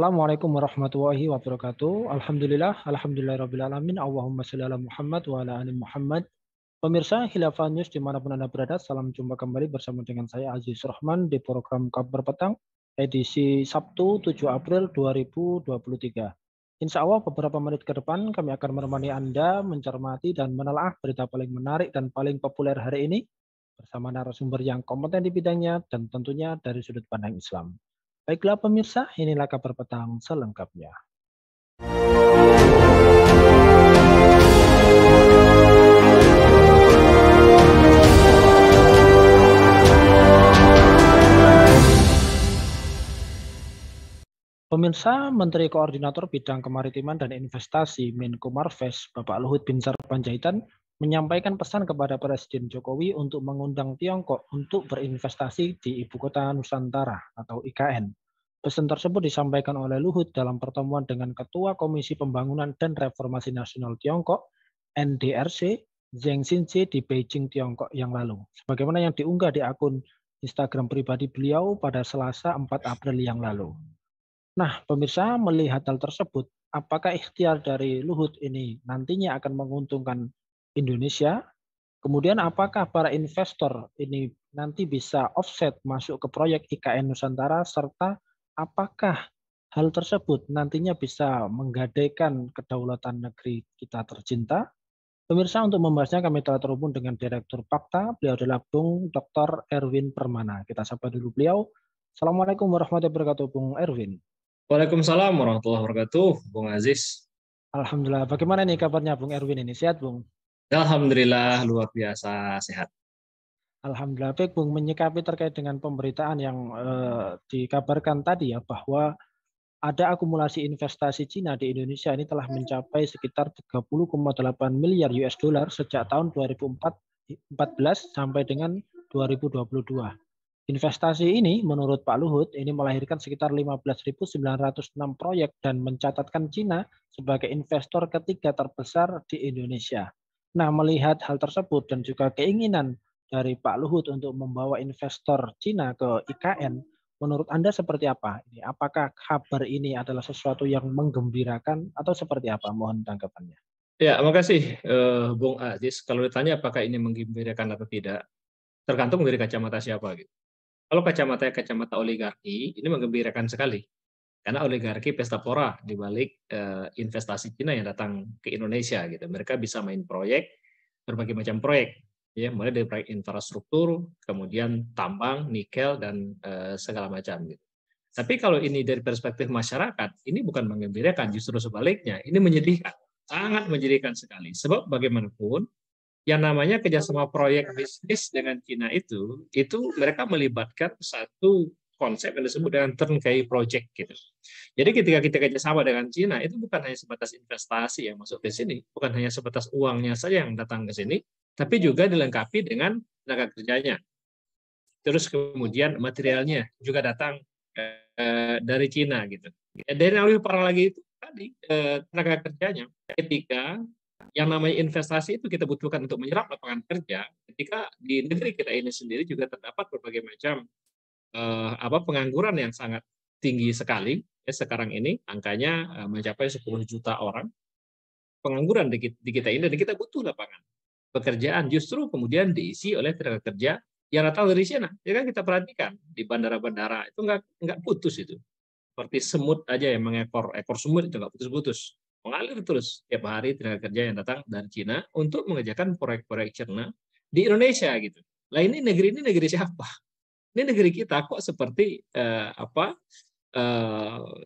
Assalamualaikum warahmatullahi wabarakatuh. Alhamdulillahirabbil alamin. Allahumma shalli ala Muhammad wa ala ali Muhammad. Pemirsa Khilafah News dimanapun Anda berada, salam jumpa kembali bersama dengan saya Aziz Rahman di program Kabar Petang edisi Sabtu 7 April 2023. Insya Allah beberapa menit ke depan kami akan menemani Anda mencermati dan menelaah berita paling menarik dan paling populer hari ini bersama narasumber yang kompeten di bidangnya dan tentunya dari sudut pandang Islam. Baiklah pemirsa, inilah kabar petang selengkapnya. Pemirsa, Menteri Koordinator Bidang Kemaritiman dan Investasi Menko Marves, Bapak Luhut Binsar Panjaitan, menyampaikan pesan kepada Presiden Jokowi untuk mengundang Tiongkok untuk berinvestasi di Ibu Kota Nusantara atau IKN. Pesan tersebut disampaikan oleh Luhut dalam pertemuan dengan Ketua Komisi Pembangunan dan Reformasi Nasional Tiongkok (NDRC) Zheng Xinjie di Beijing, Tiongkok yang lalu. Sebagaimana yang diunggah di akun Instagram pribadi beliau pada Selasa 4 April yang lalu. Nah, pemirsa melihat hal tersebut, apakah ikhtiar dari Luhut ini nantinya akan menguntungkan Indonesia? Kemudian apakah para investor ini nanti bisa offset masuk ke proyek IKN Nusantara, serta apakah hal tersebut nantinya bisa menggadaikan kedaulatan negeri kita tercinta? Pemirsa, untuk membahasnya kami telah terhubung dengan Direktur Pakta, beliau adalah Bung Dr. Erwin Permana. Kita sapa dulu beliau. Assalamualaikum warahmatullahi wabarakatuh, Bung Erwin. Waalaikumsalam warahmatullahi wabarakatuh, Bung Aziz. Alhamdulillah. Bagaimana nih kabarnya Bung Erwin ini? Sehat, Bung? Alhamdulillah luar biasa sehat. Alhamdulillah. Baik, Bung. Menyikapi terkait dengan pemberitaan yang dikabarkan tadi ya, bahwa ada akumulasi investasi Cina di Indonesia ini telah mencapai sekitar 30,8 miliar US dollar sejak tahun 2014 sampai dengan 2022. Investasi ini menurut Pak Luhut ini melahirkan sekitar 15.906 proyek dan mencatatkan Cina sebagai investor ketiga terbesar di Indonesia. Nah, melihat hal tersebut dan juga keinginan dari Pak Luhut untuk membawa investor Cina ke IKN, menurut Anda seperti apa? Apakah kabar ini adalah sesuatu yang menggembirakan atau seperti apa? Mohon tanggapannya. Ya, makasih Bung Aziz. Kalau ditanya apakah ini menggembirakan atau tidak, tergantung dari kacamata siapa gitu. Kalau kacamata oligarki, ini menggembirakan sekali. Karena oligarki pesta pora di balik investasi Cina yang datang ke Indonesia gitu. Mereka bisa main proyek, berbagai macam proyek, ya, mulai dari proyek infrastruktur, kemudian tambang, nikel dan segala macam gitu. Tapi kalau ini dari perspektif masyarakat, ini bukan menggembirakan, justru sebaliknya, ini menyedihkan, sangat menyedihkan sekali. Sebab bagaimanapun, yang namanya kerjasama proyek bisnis dengan Cina itu mereka melibatkan satu konsep yang disebut dengan turnkey project gitu. Jadi ketika kita kerjasama dengan Cina itu bukan hanya sebatas investasi yang masuk ke sini, bukan hanya sebatas uangnya saja yang datang ke sini, tapi juga dilengkapi dengan tenaga kerjanya. Terus kemudian materialnya juga datang dari Cina gitu. Dan yang lebih parah lagi itu tadi tenaga kerjanya. Ketika yang namanya investasi itu kita butuhkan untuk menyerap lapangan kerja, ketika di negeri kita ini sendiri juga terdapat berbagai macam pengangguran yang sangat tinggi sekali ya, sekarang ini angkanya mencapai 10 juta orang pengangguran di kita ini, dan kita butuh lapangan pekerjaan, justru kemudian diisi oleh tenaga kerja yang datang dari Cina. Ya kan, kita perhatikan di bandara-bandara itu nggak putus itu, seperti semut aja yang mengekor semut itu nggak putus-putus, mengalir terus tiap hari tenaga kerja yang datang dari Cina untuk mengerjakan proyek-proyek Cina di Indonesia gitu. Lah ini negeri siapa? Ini negeri kita kok seperti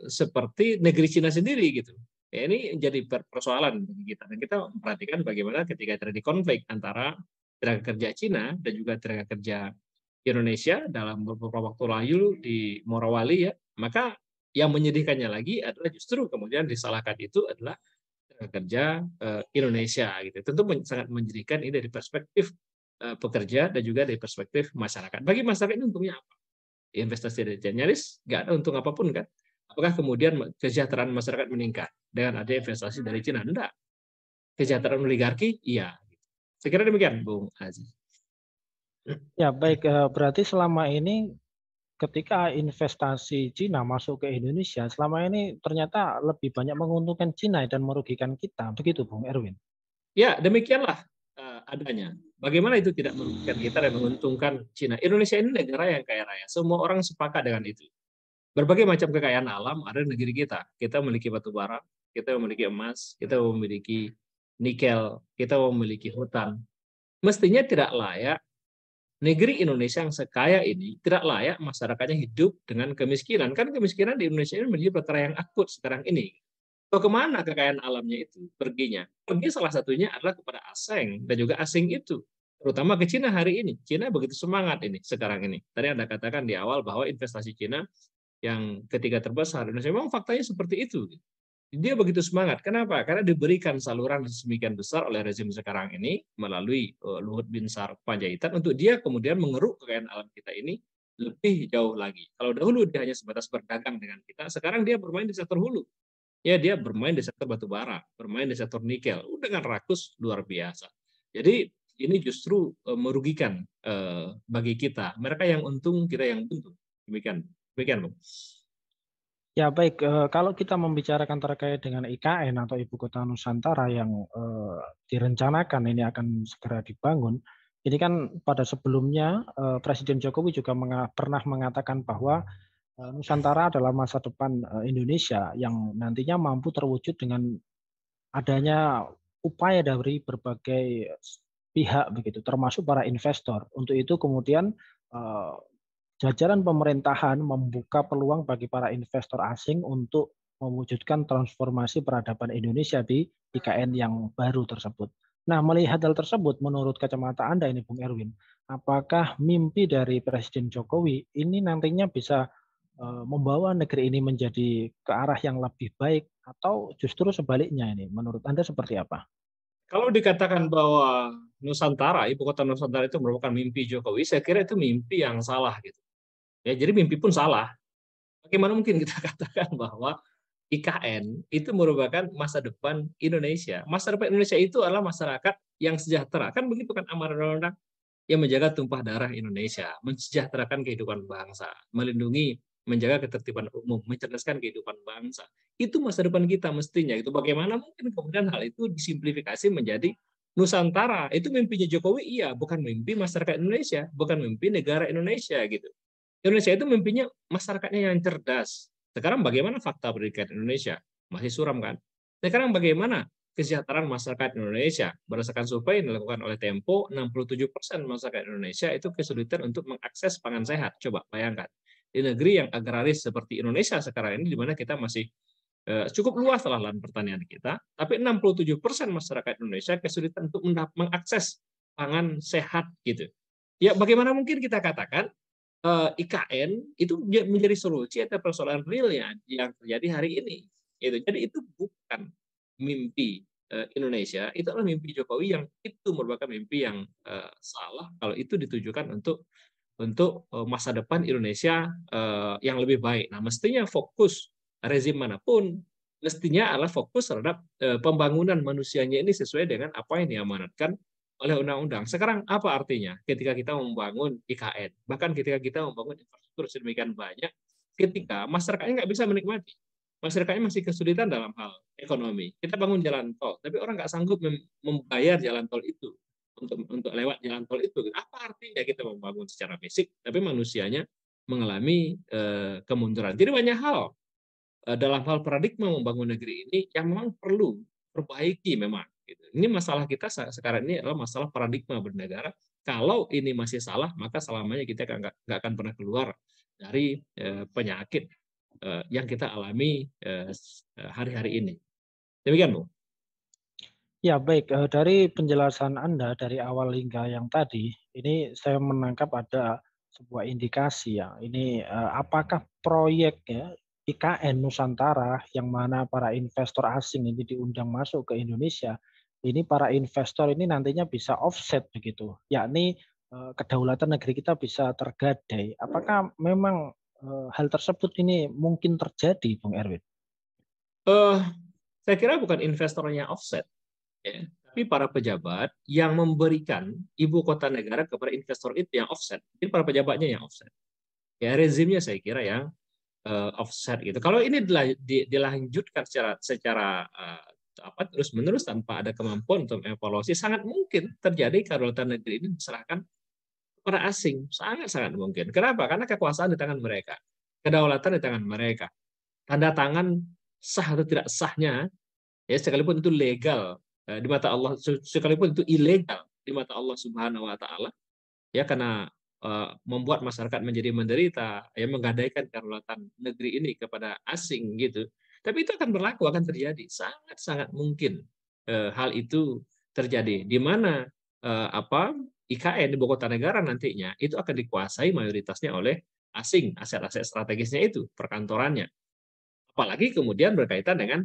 seperti negeri Cina sendiri gitu. Ya, ini jadi persoalan bagi kita, dan kita memperhatikan bagaimana ketika terjadi konflik antara tenaga kerja Cina dan juga tenaga kerja Indonesia dalam beberapa waktu lalu di Morowali ya, maka yang menyedihkannya lagi adalah justru kemudian disalahkan itu adalah tenaga kerja Indonesia gitu. Tentu sangat menyedihkan ini dari perspektif pekerja dan juga dari perspektif masyarakat. Bagi masyarakat ini untungnya apa? Investasi dari nyaris nggak ada untung apapun kan? Apakah kemudian kesejahteraan masyarakat meningkat dengan ada investasi dari Cina? Enggak. Kesejahteraan oligarki? Iya. Saya kira demikian, Bung Aziz. Ya, baik. Berarti selama ini ketika investasi Cina masuk ke Indonesia, selama ini ternyata lebih banyak menguntungkan Cina dan merugikan kita. Begitu, Bung Erwin? Ya, demikianlah adanya. Bagaimana itu tidak merugikan kita dan menguntungkan Cina? Indonesia ini negara yang kaya raya. Semua orang sepakat dengan itu. Berbagai macam kekayaan alam ada di negeri kita. Kita memiliki batu bara, kita memiliki emas, kita memiliki nikel, kita memiliki hutan. Mestinya tidak layak negeri Indonesia yang sekaya ini, tidak layak masyarakatnya hidup dengan kemiskinan. Kan kemiskinan di Indonesia ini menjadi perkara yang akut sekarang ini. Kemana kekayaan alamnya itu perginya? Pergi salah satunya adalah kepada asing dan juga asing itu. Terutama ke Cina hari ini. Cina begitu semangat ini sekarang ini. Tadi Anda katakan di awal bahwa investasi Cina yang ketiga terbesar Indonesia. Memang faktanya seperti itu. Dia begitu semangat. Kenapa? Karena diberikan saluran sedemikian besar oleh rezim sekarang ini melalui Luhut Binsar Panjaitan untuk dia kemudian mengeruk kekayaan alam kita ini lebih jauh lagi. Kalau dahulu dia hanya sebatas berdagang dengan kita, sekarang dia bermain di sektor hulu. Ya, dia bermain di sektor batu bara, bermain di sektor nikel, dengan rakus luar biasa. Jadi ini justru merugikan bagi kita. Mereka yang untung, kita yang buntung. Demikian, Bung. Ya baik, kalau kita membicarakan terkait dengan IKN atau Ibu Kota Nusantara yang direncanakan ini akan segera dibangun, ini kan pada sebelumnya Presiden Jokowi juga pernah mengatakan bahwa Nusantara adalah masa depan Indonesia yang nantinya mampu terwujud dengan adanya upaya dari berbagai pihak begitu, termasuk para investor. Untuk itu kemudian eh, jajaran pemerintahan membuka peluang bagi para investor asing untuk mewujudkan transformasi peradaban Indonesia di IKN yang baru tersebut. Nah, melihat hal tersebut, menurut kacamata Anda ini, Bung Erwin, apakah mimpi dari Presiden Jokowi ini nantinya bisa membawa negeri ini menjadi ke arah yang lebih baik atau justru sebaliknya ini? Menurut Anda seperti apa? Kalau dikatakan bahwa Nusantara, ibu kota Nusantara itu merupakan mimpi Jokowi, saya kira itu mimpi yang salah gitu. Ya, jadi mimpi pun salah. Bagaimana mungkin kita katakan bahwa IKN itu merupakan masa depan Indonesia? Masa depan Indonesia itu adalah masyarakat yang sejahtera. Kan begitu kan amanat undang-undang yang menjaga tumpah darah Indonesia, mensejahterakan kehidupan bangsa, melindungi, menjaga ketertiban umum, mencerdaskan kehidupan bangsa. Itu masa depan kita mestinya. Itu bagaimana mungkin kemudian hal itu disimplifikasi menjadi Nusantara. Itu mimpinya Jokowi, iya, bukan mimpi masyarakat Indonesia, bukan mimpi negara Indonesia gitu. Indonesia itu mimpinya masyarakatnya yang cerdas. Sekarang bagaimana fakta pendidikan Indonesia? Masih suram kan? Sekarang bagaimana kesejahteraan masyarakat Indonesia? Berdasarkan survei yang dilakukan oleh Tempo, 67% masyarakat Indonesia itu kesulitan untuk mengakses pangan sehat. Coba bayangkan. Di negeri yang agraris seperti Indonesia sekarang ini, di mana kita masih cukup luas lahan pertanian kita, tapi 67% masyarakat Indonesia kesulitan untuk mengakses pangan sehat gitu. Ya, bagaimana mungkin kita katakan IKN itu menjadi solusi atau persoalan real yang terjadi hari ini. Jadi itu bukan mimpi Indonesia, itu adalah mimpi Jokowi yang itu merupakan mimpi yang salah kalau itu ditujukan untuk masa depan Indonesia yang lebih baik. Nah, mestinya fokus rezim manapun mestinya adalah fokus terhadap pembangunan manusianya ini sesuai dengan apa yang diamanatkan oleh undang-undang. Sekarang apa artinya ketika kita membangun IKN, bahkan ketika kita membangun infrastruktur sedemikian banyak, ketika masyarakatnya nggak bisa menikmati, masyarakatnya masih kesulitan dalam hal ekonomi. Kita bangun jalan tol, tapi orang nggak sanggup membayar jalan tol itu untuk lewat jalan tol itu. Apa artinya kita membangun secara fisik, tapi manusianya mengalami kemunduran. Jadi banyak hal dalam hal paradigma membangun negeri ini yang memang perlu perbaiki memang. Gitu. Ini masalah kita sekarang ini adalah masalah paradigma bernegara. Kalau ini masih salah, maka selamanya kita nggak akan pernah keluar dari penyakit yang kita alami hari-hari ini. Demikian, Bu. Ya, baik. Dari penjelasan Anda dari awal hingga yang tadi, ini saya menangkap ada sebuah indikasi ya. Ini apakah proyek ya IKN Nusantara yang mana para investor asing ini diundang masuk ke Indonesia, ini para investor ini nantinya bisa offset begitu, yakni kedaulatan negeri kita bisa tergadai. Apakah memang hal tersebut ini mungkin terjadi, Bung Erwin? Uh, saya kira bukan investornya offset, ya, tapi para pejabat yang memberikan ibu kota negara kepada investor itu yang offset. Jadi para pejabatnya yang offset. Ya rezimnya saya kira yang offset gitu. Kalau ini dilanjutkan secara terus-menerus tanpa ada kemampuan untuk evaluasi, sangat mungkin terjadi kedaulatan negeri ini diserahkan kepada asing. Sangat-sangat mungkin. Kenapa? Karena kekuasaan di tangan mereka. Kedaulatan di tangan mereka. Tanda tangan sah atau tidak sahnya, ya sekalipun itu legal di mata Allah, sekalipun itu ilegal di mata Allah Subhanahu wa taala, ya karena membuat masyarakat menjadi menderita, ya menggadaikan kedaulatan negeri ini kepada asing gitu. Tapi itu akan berlaku, akan terjadi. Sangat-sangat mungkin hal itu terjadi di mana IKN ibu kota negara nantinya itu akan dikuasai mayoritasnya oleh asing, aset-aset strategisnya itu, perkantorannya. Apalagi kemudian berkaitan dengan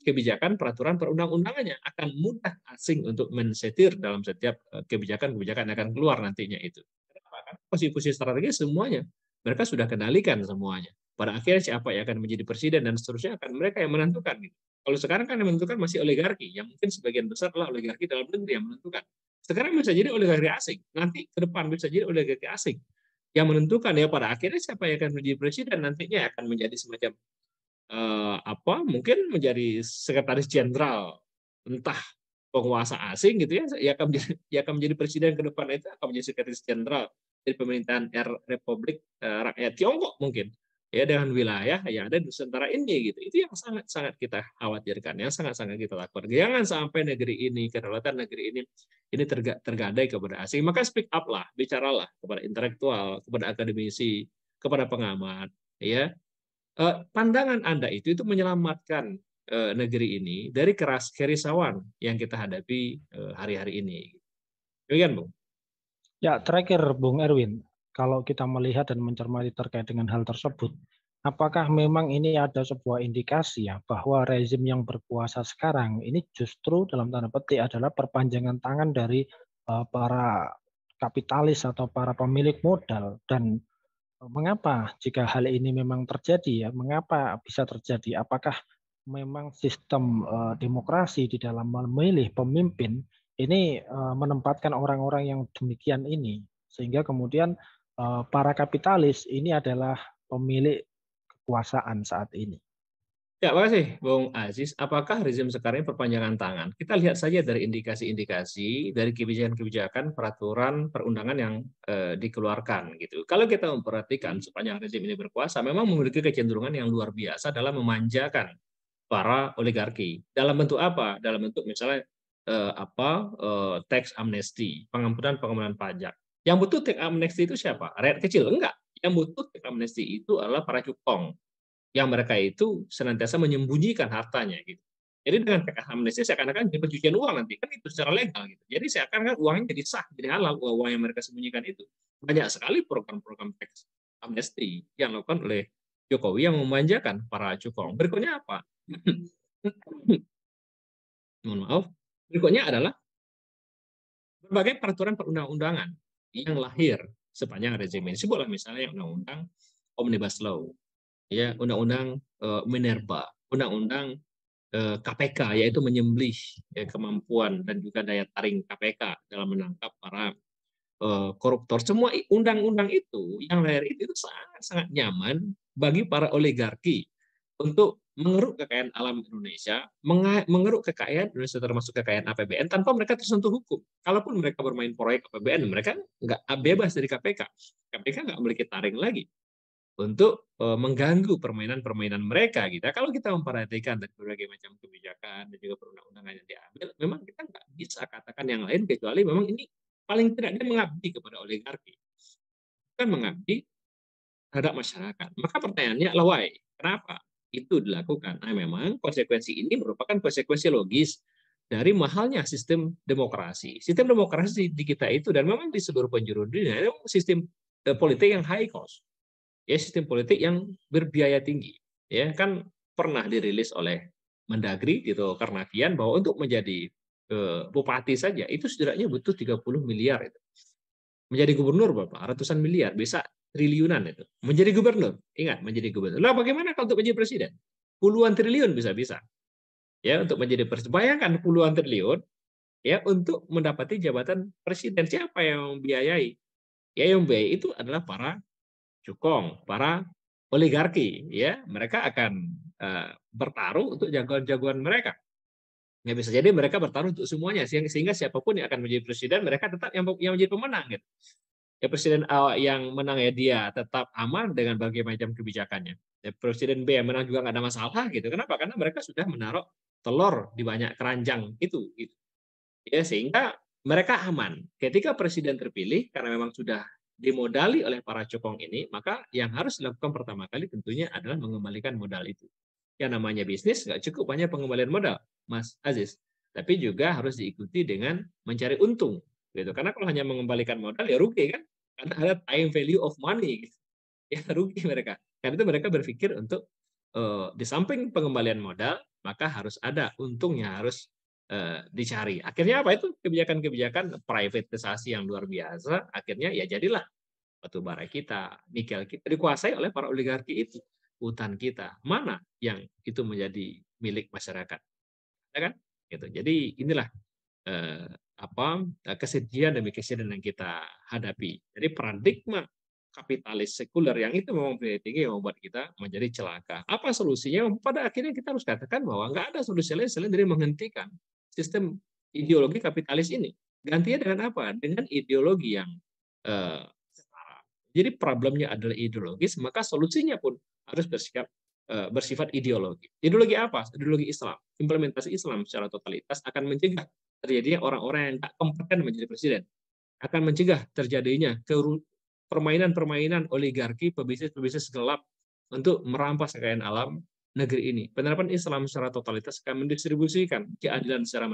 kebijakan peraturan perundang-undangannya, akan mudah asing untuk mensetir dalam setiap kebijakan-kebijakan yang akan keluar nantinya itu. Kenapa? Karena posisi-posisi strategis semuanya mereka sudah kendalikan semuanya. Pada akhirnya siapa yang akan menjadi presiden dan seterusnya akan mereka yang menentukan. Kalau sekarang kan yang menentukan masih oligarki, yang mungkin sebagian besar adalah oligarki dalam negeri yang menentukan. Sekarang bisa jadi oligarki asing, nanti ke depan bisa jadi oligarki asing yang menentukan, ya pada akhirnya siapa yang akan menjadi presiden nantinya akan menjadi semacam mungkin menjadi sekretaris jenderal, entah penguasa asing gitu ya, akan menjadi presiden ke depan, itu akan menjadi sekretaris jenderal dari pemerintahan Republik Rakyat Tiongkok mungkin, ya dengan wilayah yang ada di Nusantara ini gitu. Itu yang sangat-sangat kita khawatirkan, yang sangat-sangat kita lakukan. Jangan sampai negeri ini, kedaulatan negeri ini tergadai kepada asing. Maka speak up lah, bicaralah kepada intelektual, kepada akademisi, kepada pengamat, ya. Pandangan Anda itu menyelamatkan negeri ini dari kerisauan yang kita hadapi hari-hari ini. Demikian, Bung. Ya, terakhir Bung Erwin, kalau kita melihat dan mencermati terkait dengan hal tersebut, apakah memang ini ada sebuah indikasi ya bahwa rezim yang berkuasa sekarang ini justru dalam tanda petik adalah perpanjangan tangan dari para kapitalis atau para pemilik modal, dan mengapa jika hal ini memang terjadi ya, mengapa bisa terjadi? Apakah memang sistem demokrasi di dalam memilih pemimpin ini menempatkan orang-orang yang demikian ini, sehingga kemudian para kapitalis ini adalah pemilik kekuasaan saat ini? Ya, makasih, Bung Aziz. Apakah rezim sekarang ini perpanjangan tangan? Kita lihat saja dari indikasi-indikasi, dari kebijakan-kebijakan, peraturan, perundangan yang dikeluarkan gitu. Kalau kita memperhatikan sepanjang rezim ini berkuasa, memang memiliki kecenderungan yang luar biasa dalam memanjakan para oligarki. Dalam bentuk apa? Dalam bentuk misalnya tax amnesty, pengampunan pajak. Yang butuh tax amnesty itu siapa? Rakyat kecil? Enggak. Yang butuh tax amnesty itu adalah para cukong, yang mereka itu senantiasa menyembunyikan hartanya gitu. Jadi dengan tax amnesty seakan-akan jadi pencucian uang nanti, kan itu secara legal gitu. Jadi seakan-akan uangnya jadi sah, jadi halal, uang yang mereka sembunyikan itu. Banyak sekali program-program tax amnesty yang dilakukan oleh Jokowi yang memanjakan para cukong. Berikutnya apa? Mohon maaf. Berikutnya adalah berbagai peraturan perundang-undangan yang lahir sepanjang rezim ini. Sebutlah misalnya undang-undang Omnibus Law, ya, undang-undang Minerba, undang-undang KPK, yaitu menyembelih kemampuan dan juga daya taring KPK dalam menangkap para koruptor. Semua undang-undang itu yang lahir itu sangat-sangat nyaman bagi para oligarki untuk mengeruk kekayaan alam Indonesia, mengeruk kekayaan Indonesia termasuk kekayaan APBN tanpa mereka tersentuh hukum. Kalaupun mereka bermain proyek APBN, mereka nggak bebas dari KPK. KPK nggak memiliki taring lagi untuk mengganggu permainan-permainan mereka gitu. Kalau kita memperhatikan dari berbagai macam kebijakan dan juga perundang-undangan yang diambil, memang kita nggak bisa katakan yang lain kecuali memang ini paling tidak dia mengabdi kepada oligarki, bukan mengabdi terhadap masyarakat. Maka pertanyaannya adalah why? Kenapa itu dilakukan? Nah, memang konsekuensi ini merupakan konsekuensi logis dari mahalnya sistem demokrasi. Sistem demokrasi di kita itu, dan memang di seluruh penjuru dunia, itu sistem politik yang high cost. Ya, sistem politik yang berbiaya tinggi. Ya, kan pernah dirilis oleh Mendagri gitu Karnavian bahwa untuk menjadi bupati saja itu setidaknya butuh 30 miliar itu. Menjadi gubernur Bapak, ratusan miliar, bisa triliunan itu. Menjadi gubernur, ingat menjadi gubernur. Lah bagaimana kalau untuk menjadi presiden? Puluhan triliun bisa-bisa. Ya, untuk menjadi presiden. Bayangkan puluhan triliun ya untuk mendapati jabatan presiden. Siapa yang membiayai? Ya, yang membiayai itu adalah para cukong, para oligarki, ya mereka akan bertarung untuk jagoan-jagoan mereka. Ya bisa jadi mereka bertarung untuk semuanya, sehingga siapapun yang akan menjadi presiden, mereka tetap yang menjadi pemenang. Gitu. Ya presiden A yang menang ya dia tetap aman dengan berbagai macam kebijakannya. Ya, presiden B yang menang juga nggak ada masalah gitu. Kenapa? Karena mereka sudah menaruh telur di banyak keranjang itu. Gitu. Ya sehingga mereka aman. Ketika presiden terpilih karena memang sudah dimodali oleh para cokong ini, maka yang harus dilakukan pertama kali tentunya adalah mengembalikan modal itu. Yang namanya bisnis nggak cukup hanya pengembalian modal, Mas Aziz, tapi juga harus diikuti dengan mencari untung, gitu. Karena kalau hanya mengembalikan modal ya rugi kan, karena ada time value of money, gitu. Ya rugi mereka. Karena itu mereka berpikir untuk di samping pengembalian modal, maka harus ada untungnya harus dicari. Akhirnya apa itu kebijakan-kebijakan privatisasi yang luar biasa. Akhirnya ya jadilah batu bara kita, nikel kita dikuasai oleh para oligarki itu. Hutan kita mana yang itu menjadi milik masyarakat, ya kan? Gitu. Jadi inilah eh, kesedihan demi kesedihan yang kita hadapi. Jadi paradigma kapitalis sekuler yang itu memang tinggi yang membuat kita menjadi celaka. Apa solusinya? Pada akhirnya kita harus katakan bahwa nggak ada solusi lain selain dari menghentikan sistem ideologi kapitalis ini. Gantinya dengan apa? Dengan ideologi yang setara. Jadi problemnya adalah ideologis, maka solusinya pun harus bersifat ideologi. Ideologi apa? Ideologi Islam. Implementasi Islam secara totalitas akan mencegah terjadinya orang-orang yang tak kompeten menjadi presiden, akan mencegah terjadinya permainan-permainan oligarki, pebisnis-pebisnis gelap untuk merampas kekayaan alam negeri ini. Penerapan Islam secara totalitas akan mendistribusikan keadilan secara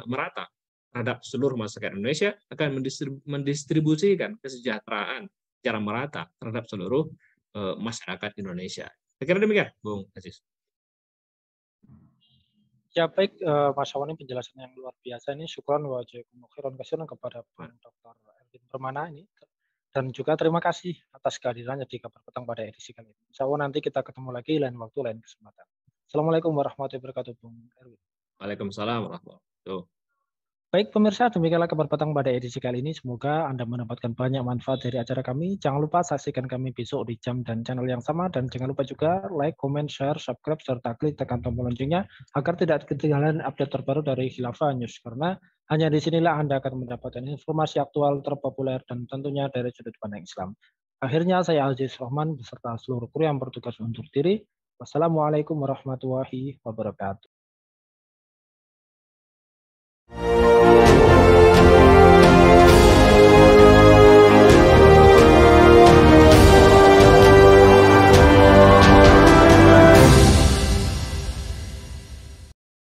merata terhadap seluruh masyarakat Indonesia, akan mendistribusikan kesejahteraan secara merata terhadap seluruh masyarakat Indonesia. Saya kira demikian, Bung Aziz. Ya baik, Mas Awan, ini penjelasan yang luar biasa ini. Syukron wa jazakumullahu khairan katsiran kepada Bung Dr. Erwin Permana ini. Dan juga terima kasih atas kehadirannya di Kabar Petang pada edisi kali ini. Insya Allah nanti kita ketemu lagi lain waktu, lain kesempatan. Assalamualaikum warahmatullahi wabarakatuh, Bung Erwin. Waalaikumsalam warahmatullahi wabarakatuh. Baik pemirsa, demikianlah Kabar Petang pada edisi kali ini. Semoga Anda mendapatkan banyak manfaat dari acara kami. Jangan lupa saksikan kami besok di jam dan channel yang sama. Dan jangan lupa juga like, comment, share, subscribe, serta klik tekan tombol loncengnya agar tidak ketinggalan update terbaru dari Khilafah News. Karena hanya di sinilah Anda akan mendapatkan informasi aktual, terpopuler, dan tentunya dari sudut pandang Islam. Akhirnya saya Aziz Rahman beserta seluruh kru yang bertugas undur diri. Wassalamualaikum warahmatullahi wabarakatuh.